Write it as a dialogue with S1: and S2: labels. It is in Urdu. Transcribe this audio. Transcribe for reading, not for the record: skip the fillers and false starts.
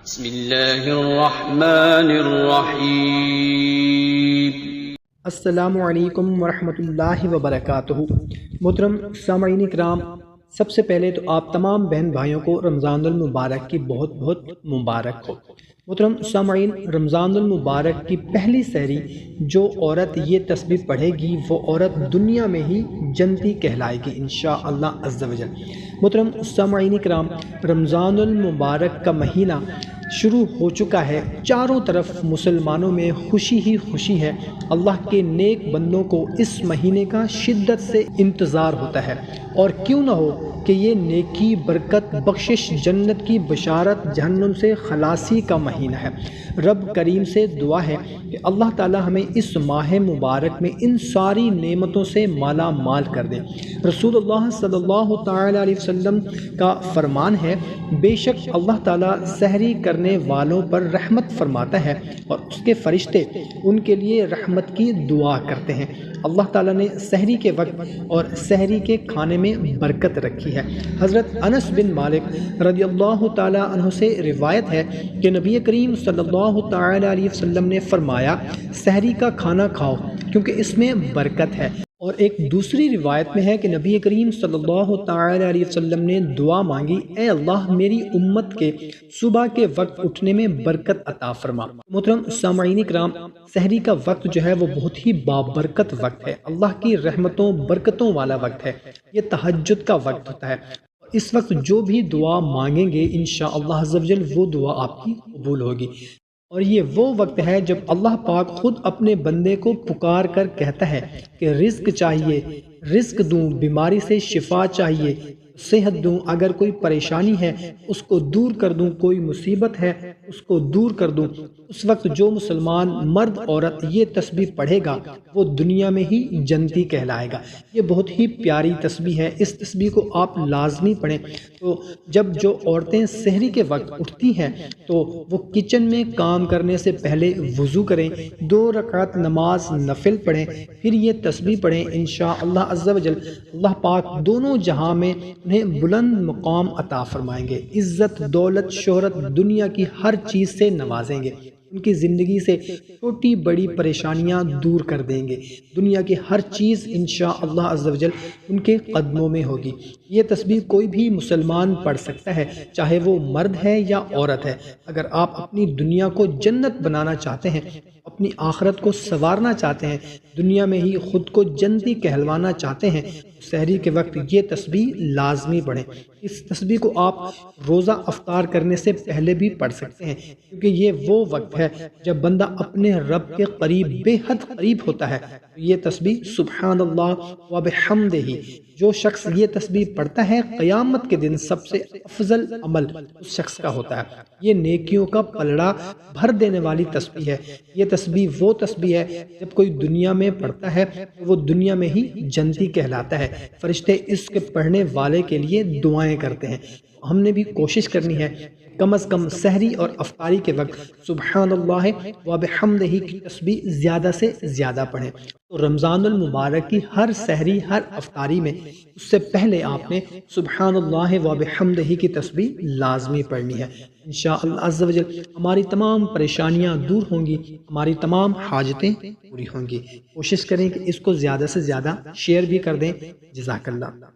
S1: بسم اللہ الرحمن الرحیم۔
S2: السلام علیکم ورحمۃ اللہ وبرکاتہ۔ محترم سامعین کرام، سب سے پہلے تو آپ تمام بہن بھائیوں کو رمضان المبارک کی بہت بہت مبارک ہو۔ محترم سامعین، رمضان المبارک کی پہلی سحری جو عورت یہ تسبیح پڑھے گی وہ عورت دنیا میں ہی جنتی کہلائے گی انشاءاللہ عز و جل۔ محترم سامعین کرام، رمضان المبارک کا مہینہ شروع ہو چکا ہے، چاروں طرف مسلمانوں میں خوشی ہی خوشی ہے۔ اللہ کے نیک بندوں کو اس مہینے کا شدت سے انتظار ہوتا ہے، اور کیوں نہ ہو کہ یہ نیکی، برکت، بخشش، جنت کی بشارت، جہنم سے خلاصی کا مہینہ ہے۔ رب کریم سے دعا ہے کہ اللہ تعالی ہمیں اس ماہ مبارک میں ان ساری نعمتوں سے مالا مال کر دے۔ رسول اللہ صلی اللہ تعالی علیہ وسلم کا فرمان ہے، بے شک اللہ تعالیٰ سحری کرنے والوں پر رحمت فرماتا ہے اور اس کے فرشتے ان کے لیے رحمت کی دعا کرتے ہیں۔ اللہ تعالیٰ نے سحری کے وقت اور سحری کے کھانے میں برکت رکھی ہے۔ حضرت انس بن مالک رضی اللہ تعالیٰ عنہ سے روایت ہے کہ نبی کریم صلی اللہ تعالیٰ علیہ وسلم نے فرمایا، سحری کا کھانا کھاؤ کیونکہ اس میں برکت ہے۔ اور ایک دوسری روایت میں ہے کہ نبی کریم صلی اللہ تعالی علیہ وسلم نے دعا مانگی، اے اللہ میری امت کے صبح کے وقت اٹھنے میں برکت عطا فرما۔ محترم سامعین کرام، سحری کا وقت جو ہے وہ بہت ہی بابرکت وقت ہے، اللہ کی رحمتوں برکتوں والا وقت ہے۔ یہ تہجد کا وقت ہوتا ہے۔ اس وقت جو بھی دعا مانگیں گے انشاءاللہ عز و جل وہ دعا آپ کی قبول ہوگی۔ اور یہ وہ وقت ہے جب اللہ پاک خود اپنے بندے کو پکار کر کہتا ہے کہ رزق چاہیے، رزق دوں، بیماری سے شفا چاہیے، صحت دوں، اگر کوئی پریشانی ہے اس کو دور کر دوں، کوئی مصیبت ہے اس کو دور کر دوں۔ اس وقت جو مسلمان مرد عورت یہ تسبیح پڑھے گا وہ دنیا میں ہی جنتی کہلائے گا۔ یہ بہت ہی پیاری تسبیح ہے، اس تسبیح کو آپ لازمی پڑھیں۔ تو جب جو عورتیں سحری کے وقت اٹھتی ہیں تو وہ کچن میں کام کرنے سے پہلے وضو کریں، 2 رکعت نماز نفل پڑھیں، پھر یہ تسبیح پڑھیں، انشاءاللہ عز و جل اللہ پاک دونوں جہاں میں انہیں بلند مقام عطا فرمائیں گے، عزت، دولت، شہرت، دنیا کی ہر چیز سے نوازیں گے، ان کی زندگی سے چھوٹی بڑی پریشانیاں دور کر دیں گے، دنیا کی ہر چیز انشاءاللہ عز و جل ان کے قدموں میں ہوگی۔ یہ تسبیح کوئی بھی مسلمان پڑھ سکتا ہے، چاہے وہ مرد ہے یا عورت ہے۔ اگر آپ اپنی دنیا کو جنت بنانا چاہتے ہیں، اپنی آخرت کو سنوارنا چاہتے ہیں، دنیا میں ہی خود کو جنتی کہلوانا چاہتے ہیں، سحری کے وقت یہ تسبیح لازمی پڑھیں۔ اس تسبیح کو آپ روزہ افطار کرنے سے پہلے بھی پڑھ سکتے ہیں، کیونکہ یہ وہ وقت ہے جب بندہ اپنے رب کے قریب بے حد قریب ہوتا ہے۔ یہ تسبیح سبحان اللہ و بحمدہ، جو شخص یہ تسبیح پڑھتا ہے قیامت کے دن سب سے افضل عمل اس شخص کا ہوتا ہے۔ یہ نیکیوں کا پلڑا بھر دینے والی تسبیح ہے۔ یہ تسبیح وہ تسبیح ہے جب کوئی دنیا میں پڑھتا ہے وہ دنیا میں ہی جنتی کہلاتا ہے۔ فرشتے اس کے پڑھنے والے کے لیے دعائیں کرتے ہیں۔ ہم نے بھی کوشش کرنی ہے کم از کم سحری اور افطاری کے وقت سبحان اللہ و بحمدہ کی تسبیح زیادہ سے زیادہ پڑھیں۔ تو رمضان المبارک کی ہر سحری ہر افطاری میں اس سے پہلے آپ نے سبحان اللہ و بحمدہ کی تسبیح لازمی پڑھنی ہے۔ انشاءاللہ عز و جل ہماری تمام پریشانیاں دور ہوں گی، ہماری تمام حاجتیں پوری ہوں گی۔ کوشش کریں کہ اس کو زیادہ سے زیادہ شیئر بھی کر دیں۔ جزاک اللہ۔